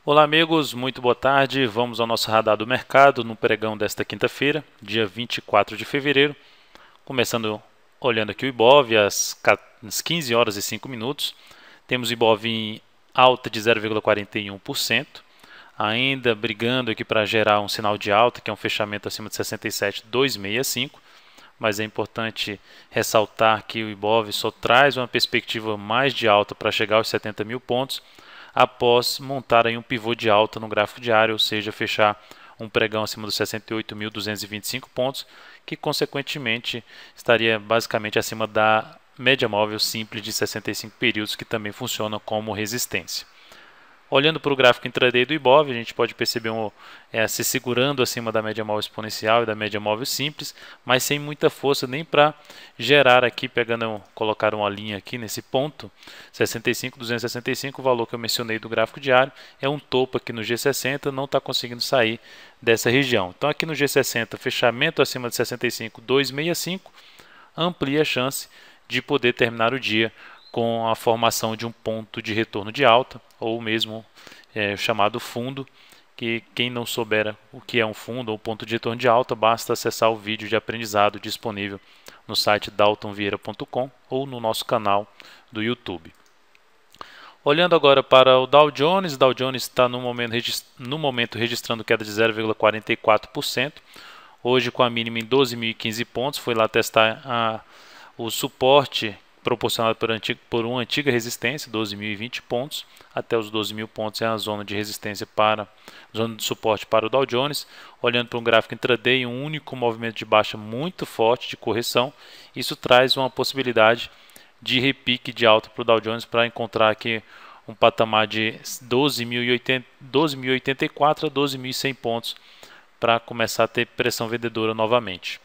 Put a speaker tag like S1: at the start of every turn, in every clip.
S1: Olá amigos, muito boa tarde. Vamos ao nosso radar do mercado no pregão desta quinta-feira, dia 24 de fevereiro. Começando olhando aqui o Ibov às 15 horas e 5 minutos. Temos o Ibov em alta de 0,41%, ainda brigando aqui para gerar um sinal de alta, que é um fechamento acima de 67,265. Mas é importante ressaltar que o Ibov só traz uma perspectiva mais de alta para chegar aos 70 mil pontos, após montar aí um pivô de alta no gráfico diário, ou seja, fechar um pregão acima dos 68.225 pontos, que consequentemente estaria basicamente acima da média móvel simples de 65 períodos, que também funciona como resistência. Olhando para o gráfico intraday do Ibov, a gente pode perceber se segurando acima da média móvel exponencial e da média móvel simples, mas sem muita força nem para gerar aqui, colocar uma linha aqui nesse ponto, 65,265, o valor que eu mencionei do gráfico diário, é um topo aqui no G60, não está conseguindo sair dessa região. Então aqui no G60, fechamento acima de 65,265, amplia a chance de poder terminar o dia com a formação de um ponto de retorno de alta, ou mesmo chamado fundo, que quem não souber o que é um fundo ou ponto de retorno de alta, basta acessar o vídeo de aprendizado disponível no site daltonvieira.com ou no nosso canal do YouTube. Olhando agora para o Dow Jones está no momento registrando queda de 0,44%, hoje com a mínima em 12.015 pontos, foi lá testar o suporte proporcionado por uma antiga resistência, 12.020 pontos, até os 12.000 pontos é a zona de resistência zona de suporte para o Dow Jones. Olhando para um gráfico intraday, um único movimento de baixa muito forte de correção, isso traz uma possibilidade de repique de alta para o Dow Jones para encontrar aqui um patamar de 12.084 a 12.100 pontos para começar a ter pressão vendedora novamente.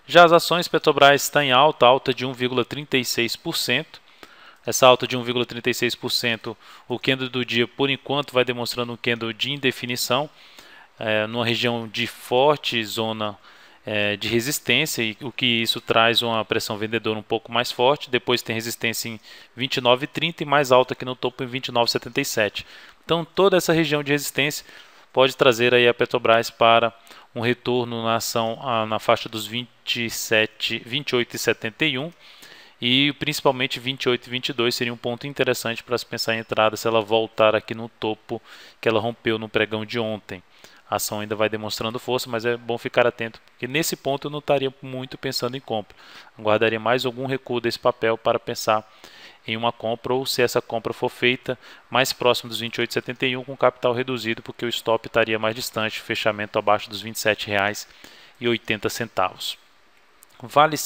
S1: Já as ações, Petrobras está em alta de 1,36%. Essa alta de 1,36%, o candle do dia, por enquanto, vai demonstrando um candle de indefinição, numa região de forte zona de resistência, e o que isso traz uma pressão vendedora um pouco mais forte. Depois tem resistência em 29,30 e mais alta aqui no topo em 29,77. Então toda essa região de resistência pode trazer aí a Petrobras para um retorno na ação na faixa dos 28,71 e principalmente 28,22 seria um ponto interessante para se pensar em entrada se ela voltar aqui no topo que ela rompeu no pregão de ontem. A ação ainda vai demonstrando força, mas é bom ficar atento, porque nesse ponto eu não estaria muito pensando em compra. Aguardaria mais algum recuo desse papel para pensar em uma compra, ou se essa compra for feita mais próximo dos 28,71 com capital reduzido, porque o stop estaria mais distante, fechamento abaixo dos R$ 27,80. Vale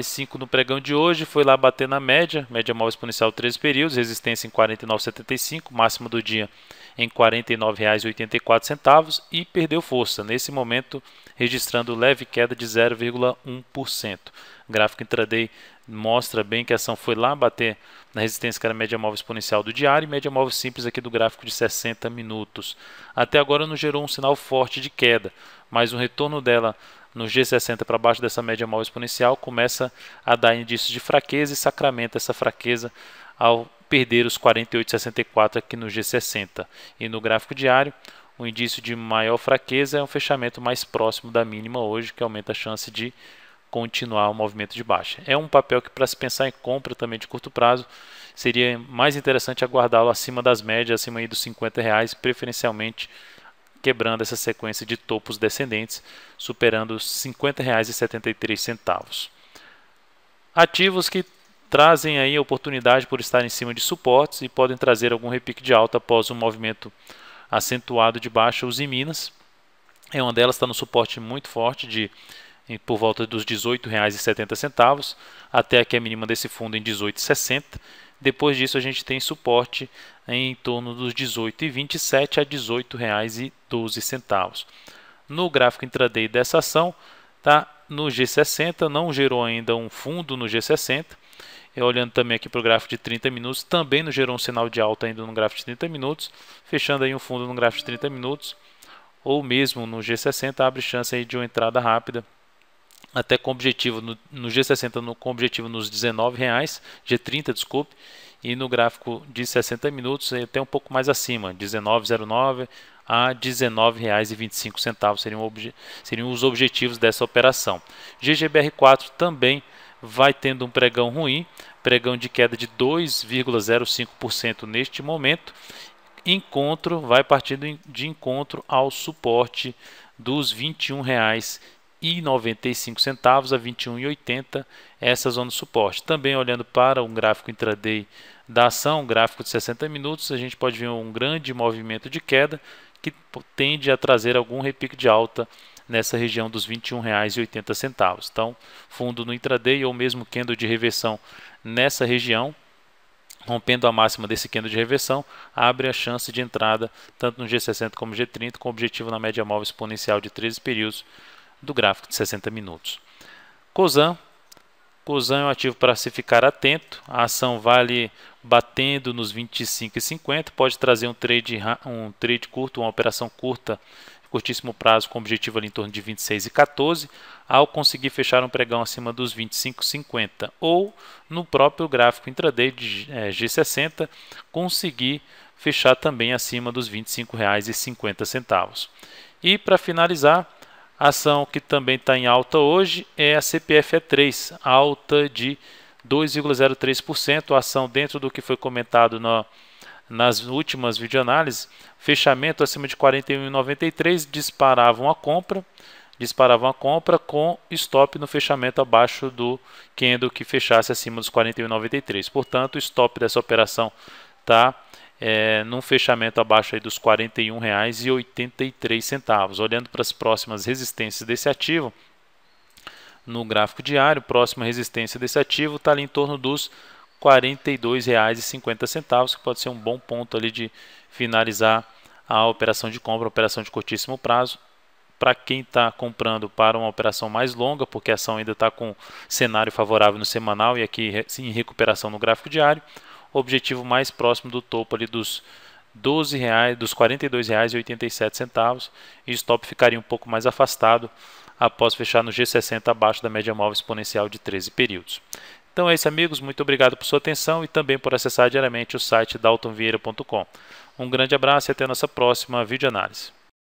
S1: 5 no pregão de hoje, foi lá bater na média móvel exponencial 13 períodos, resistência em 49,75, máximo do dia em R$ 49,84 e perdeu força, nesse momento registrando leve queda de 0,1%. Gráfico intraday mostra bem que a ação foi lá bater na resistência que era a média móvel exponencial do diário e média móvel simples aqui do gráfico de 60 minutos. Até agora não gerou um sinal forte de queda, mas o retorno dela no G60 para baixo dessa média móvel exponencial começa a dar indícios de fraqueza e sacramenta essa fraqueza ao perder os 48,64 aqui no G60. E no gráfico diário, o indício de maior fraqueza é um fechamento mais próximo da mínima hoje, que aumenta a chance de continuar o movimento de baixa. É um papel que, para se pensar em compra também de curto prazo, seria mais interessante aguardá-lo acima das médias, acima aí dos R$ 50, preferencialmente quebrando essa sequência de topos descendentes, superando os R$ 50,73. Ativos que trazem aí a oportunidade por estar em cima de suportes e podem trazer algum repique de alta após um movimento acentuado de baixa. Os Minas é uma delas, está no suporte muito forte por volta dos R$ 18,70 até aqui a mínima desse fundo em R$ 18,60. Depois disso a gente tem suporte em torno dos R$ 18,27 a R$ 18,12. No gráfico intraday dessa ação, está no G60, não gerou ainda um fundo no G60. Olhando também aqui para o gráfico de 30 minutos, também não gerou um sinal de alta ainda no gráfico de 30 minutos, fechando aí um fundo no gráfico de 30 minutos, ou mesmo no G60, abre chance aí de uma entrada rápida, até com objetivo no G60 com objetivo nos R$ 19, G30, desculpe, e no gráfico de 60 minutos até um pouco mais acima, 19,09 a R$ 19,25 seriam os objetivos dessa operação. GGBR4 também vai tendo um pregão ruim, pregão de queda de 2,05% neste momento. Vai partindo de encontro ao suporte dos R$ 21,95 a R$ 21,80, essa zona de suporte. Também olhando para um gráfico intraday da ação, um gráfico de 60 minutos, a gente pode ver um grande movimento de queda que tende a trazer algum repique de alta nessa região dos R$ 21,80. Então, fundo no intraday ou mesmo candle de reversão nessa região, rompendo a máxima desse candle de reversão, abre a chance de entrada tanto no G60 como no G30, com objetivo na média móvel exponencial de 13 períodos do gráfico de 60 minutos. Cosan é um ativo para se ficar atento, a ação vale batendo nos 25,50, pode trazer um trade curto, uma operação curtíssimo prazo com objetivo ali em torno de 26,14, ao conseguir fechar um pregão acima dos 25,50 ou no próprio gráfico intraday de G60 conseguir fechar também acima dos R$ 25,50. E para finalizar, a ação que também está em alta hoje é a CPFE3, alta de 2,03%, a ação dentro do que foi comentado nas últimas videoanálises, fechamento acima de 41,93, disparavam a compra com stop no fechamento abaixo do candle que fechasse acima dos 41,93. Portanto, o stop dessa operação está num fechamento abaixo aí dos R$ 41,83. Olhando para as próximas resistências desse ativo, no gráfico diário, próxima resistência desse ativo está ali em torno dos R$ 42,50, que pode ser um bom ponto ali de finalizar a operação de compra, operação de curtíssimo prazo. Para quem está comprando para uma operação mais longa, porque a ação ainda está com cenário favorável no semanal e aqui em recuperação no gráfico diário, objetivo mais próximo do topo ali dos R$ 42,87, e o stop ficaria um pouco mais afastado após fechar no G60 abaixo da média móvel exponencial de 13 períodos. Então é isso, amigos, muito obrigado por sua atenção e também por acessar diariamente o site daltonvieira.com. Um grande abraço e até a nossa próxima videoanálise.